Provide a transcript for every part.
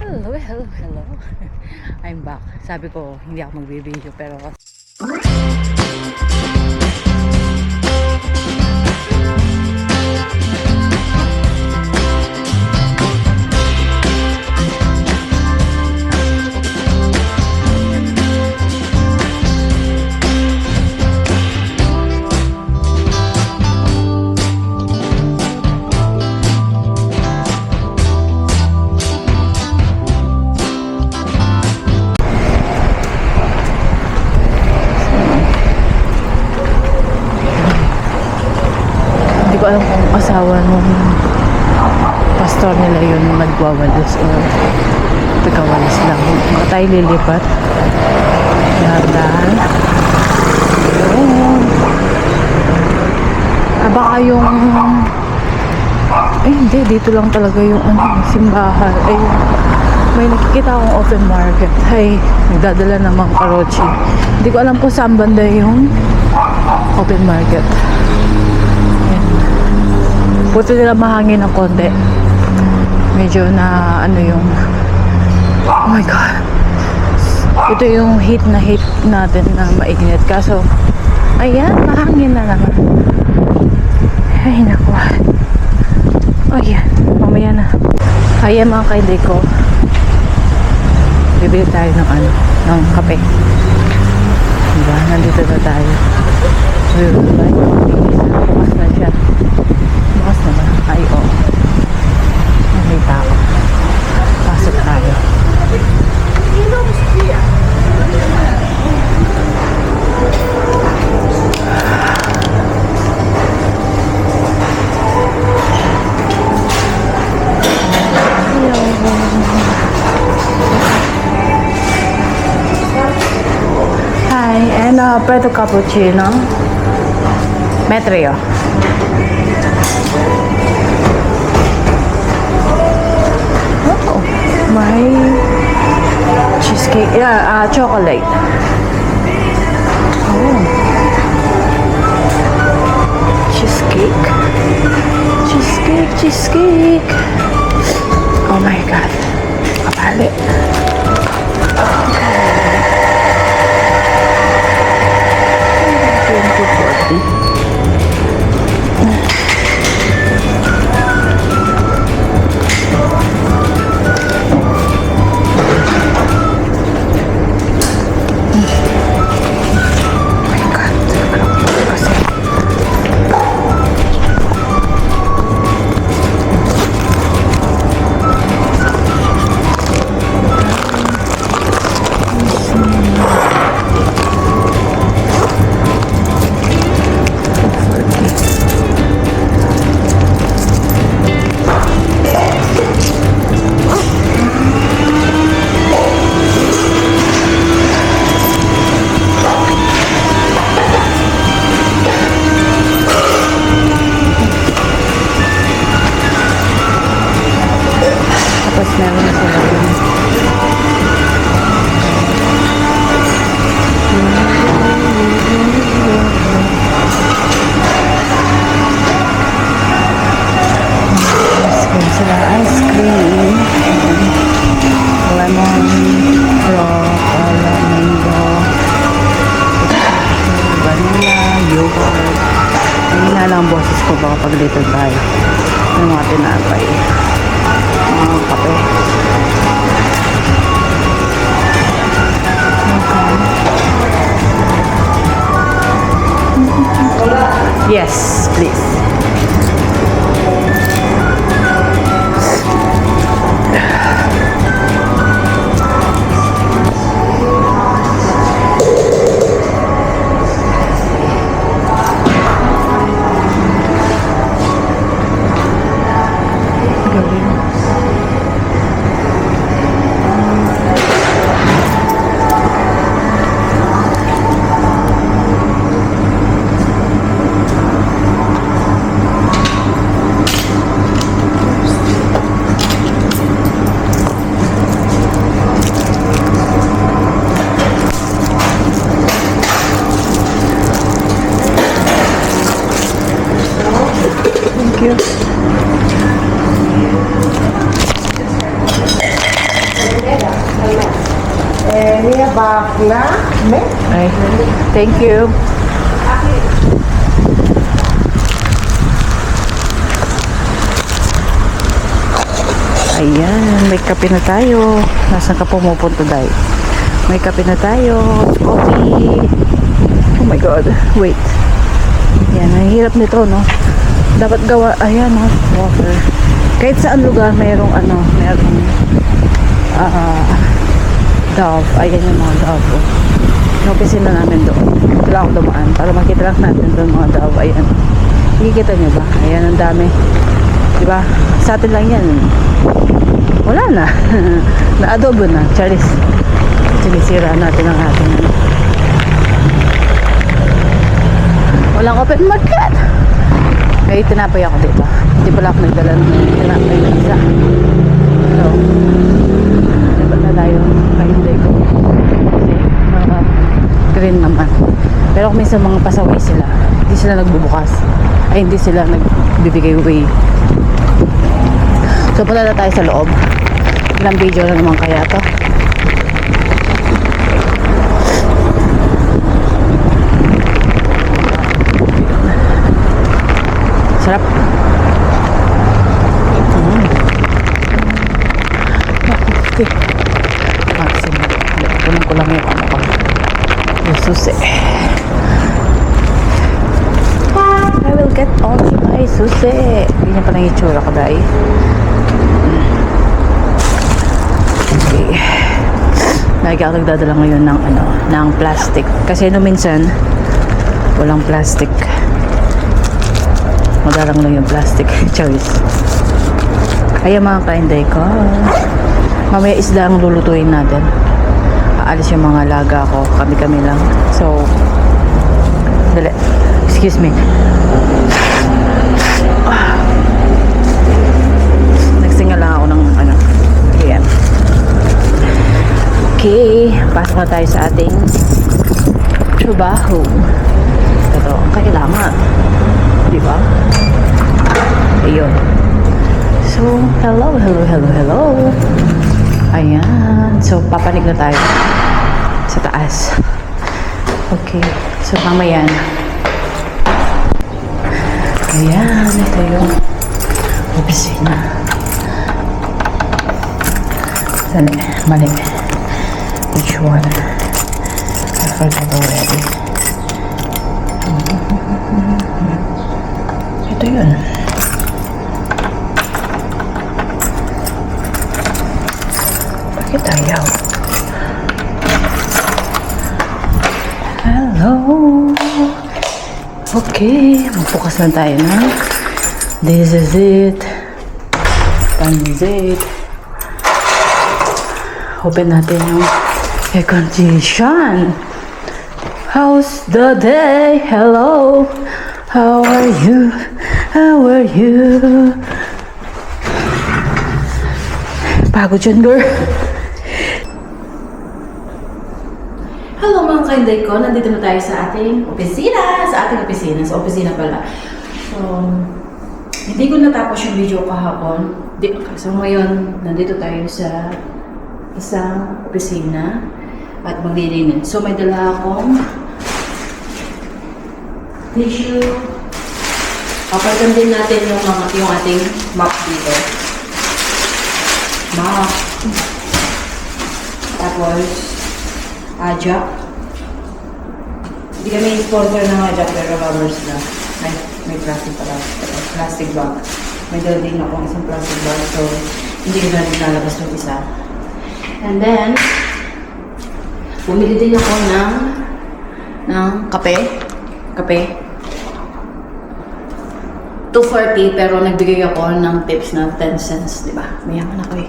Hello, hello, hello. I'm back. Sabi ko, hindi ako magbibideo pero ko alam kung asawa nung pastor nila yun nagwawalis o tagawalis lang. Baka tayo lilipat. Dahan-dahan. Baka yung hindi, dito lang talaga yung simbahan. Ay, may nakikita akong open market. Ay, nagdadala ng mga karochi. Hindi ko alam kung saan banda yung open market. Buti nila mahangin ng konti. Medyo na yung oh my god, ito yung heat natin na mainit. Kaso ayan, mahangin na naman. Ay naku, ayan, mamaya na. Ayan mga kainday ko, bibili tayo ng kape. Diba, nandito na tayo. Bukas na siya. Bukas na ba? Ay, oo. May tao. Pasok tayo. Hi, and preto cappuccino. Metrio. May cheesecake, chocolate. Oh. Cheesecake. Oh my god. Kapali. Okay. 2040. Niya bakla. Ay, thank you. Ayan, may kape na tayo. Nasaan ka pumupunta, Day? May kape na tayo. Coffee. Oh my God. Wait. Yan, ang hirap nito, no? Dapat gawa, ayan, no? Water. Kahit saan lugar, mayroong dove. Ayan yung mga dove. Oh. Nopisin na namin doon. Ito lang ako dumaan para makita lang natin doon mga dove. Ayan. Nakikita nyo ba? Ayan, ang dami. Diba? Sa atin lang yan. Wala na. Na-adobo na. Charis. Sinisira natin ang ating walang open market. May tinapay ako dito. Hindi pala ako nagdala ng tinapay na isa. So, hindi pala tayo kahinday ko. Kasi mga green naman. Pero kung minsan mga pasaway sila, hindi sila nagbubukas. Ay, hindi sila nagbibigay away. So, punta na tayo sa loob. Ilang video na naman kaya to. Sarap. Okay. Maximum. Kunin ko lang yung ano ko. Yung susi. I will get all my susi. Hindi na pa nang itsura ko, Day. Okay. Lagi ako nagdadala ngayon ng ng plastic. Kasi minsan walang plastic. Madalang lang yung plastic. Choice. Kaya mga kainday ko. Mamaya isda ang lulutuin natin. Aalis yung mga laga ko. Kami-kami lang. So, dali. Excuse me. Nagsinga lang ako ng ayan. Okay. Pasok na tayo sa ating trabaho. Ito ang kailangan. Diba? Ayun. So, hello. Ayan. So, papanig na tayo sa taas. Okay. So, mamaya na. Ayan. Ito yung opisina. Sali. Mali. Which one? I forgot already. Ito yun. Bakit ayaw? Hello. Okay. Magbukas na tayo na. This is it. Pansit. Open natin yung air condition. How's the day? Hello. How are you? How are you? Pagod yun, girl. Hello mga kainday ko. Nandito na tayo sa ating opisina. Sa opisina pala. So, hindi ko natapos yung video kahapon. So ngayon, nandito tayo sa isang opisina at maglilinin. So may dala akong tissue. Papalitan din natin yung ating mop dito. Mop. Tapos, ajak. Hindi kami sponsor ng ajak, pero rubbers na. Ay, may plastic pala. Plastic bag. May dala din akong isang plastic bag. So, hindi ko na rin lalabas yung isa. And then, bumili din ako ng kape. Kape. 240 pero nagbigay ako ng tips na 10 cents, di ba? Mayaman ako eh.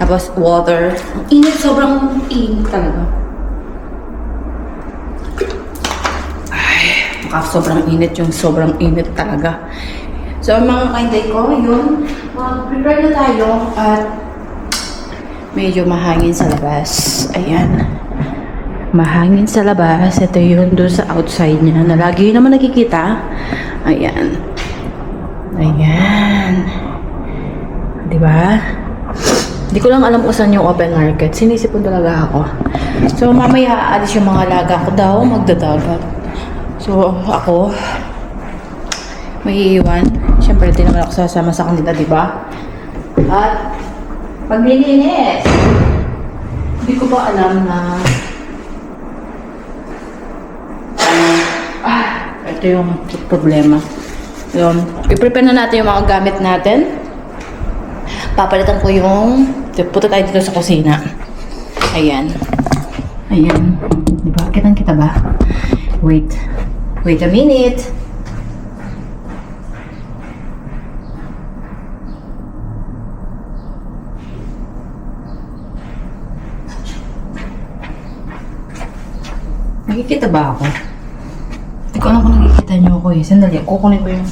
Tapos water. Ang init, sobrang init talaga. Ay, sobrang init talaga. So mga kainday ko, yun. Prepare na tayo at medyo mahangin sa labas. Ayan. Mahangin sa labas. Ito yun doon sa outside niya na lagi naman nakikita. Ayan. Ayan. Diba? Hindi ko lang alam kung saan yung open market. Sinisipon talaga ako. So, mamaya aalis yung mga alaga ko daw, magdadagat. So, ako, may iiwan. Siyempre, di naman ako sasama sa kanila, di ba? At, paglilinis. Hindi ko ba alam na ito yung problema. Yun. I-prepare na natin yung mga gamit natin. Papalitan ko yung... Punta tayo dito sa kusina. Ayan. Ayan. Diba? Kitang-kita ba? Wait. Wait a minute. Nakikita ba ako? Hindi ko alam kung nakikita niyo ako eh. Sandali. Kukunin ko yung...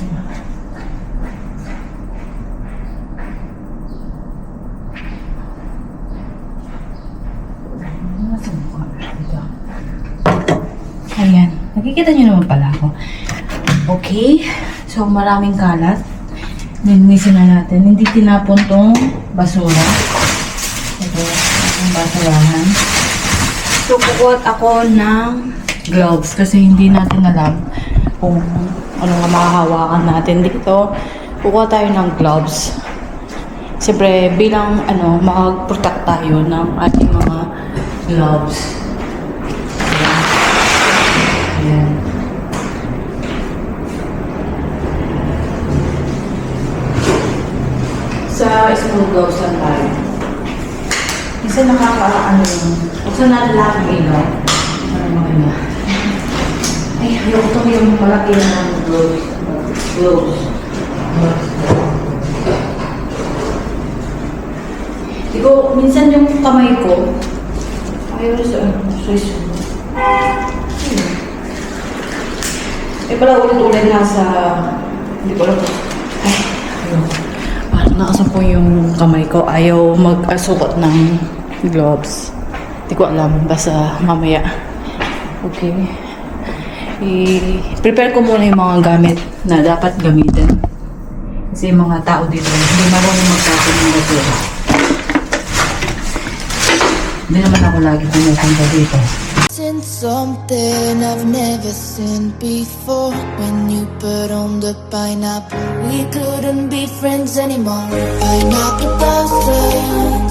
Ayan. Nakikita niyo naman pala ako. Okay. So, maraming kalat. Linisin na natin. Hindi tinapon tong basura. Ito. Ang basurahan. So, kukuha ako ng gloves kasi hindi natin alam kung ano nga makahawakan natin dito. Kukuha tayo ng gloves. Siyempre, bilang mag-protect tayo ng ating mga gloves. Ayan. Sa small gloves lang tayo. Isa nakakaano yun. Buksan natin lahat ng ilaw. Ano maganda. Ay, ayoko ito yung malaki na ng gloves. Gloves. Digo, minsan yung kamay ko, ayaw sa eh pala ulit-ulit nasa, hindi ko alam. Ay, ayun. Parang nakasampo yung kamay ko. Ayaw mag-asukot ng gloves. Hindi ko alam. Basta mamaya. Okay. I-prepare ko muna yung mga gamit na dapat gamitin. Kasi yung mga tao dito, hindi marunong magkakit ng basura. Hindi naman ako lagi pumupunta dito. Seen something I've never seen before. When you put on the pineapple, we couldn't be friends anymore. Pineapple blossoms